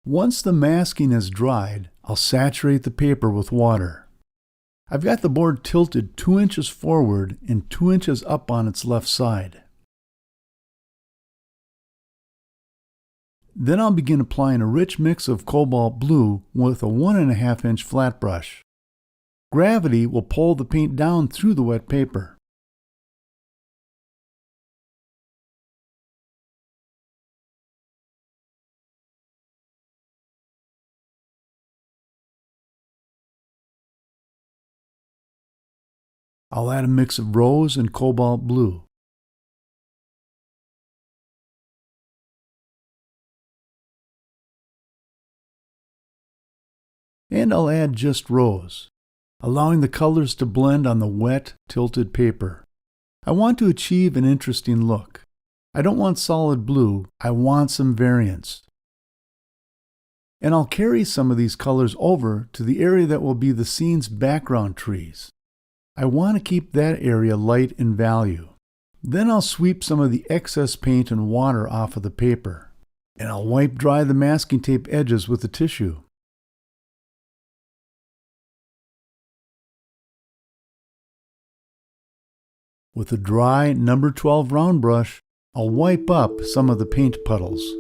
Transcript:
Once the masking is dried, I'll saturate the paper with water. I've got the board tilted 2 inches forward and 2 inches up on its left side. Then I'll begin applying a rich mix of cobalt blue with a 1.5 inch flat brush. Gravity will pull the paint down through the wet paper. I'll add a mix of rose and cobalt blue. And I'll add just rose, allowing the colors to blend on the wet, tilted paper. I want to achieve an interesting look. I don't want solid blue, I want some variance. And I'll carry some of these colors over to the area that will be the scene's background trees. I want to keep that area light in value. Then I'll sweep some of the excess paint and water off of the paper, and I'll wipe dry the masking tape edges with a tissue. With a dry number 12 round brush, I'll wipe up some of the paint puddles.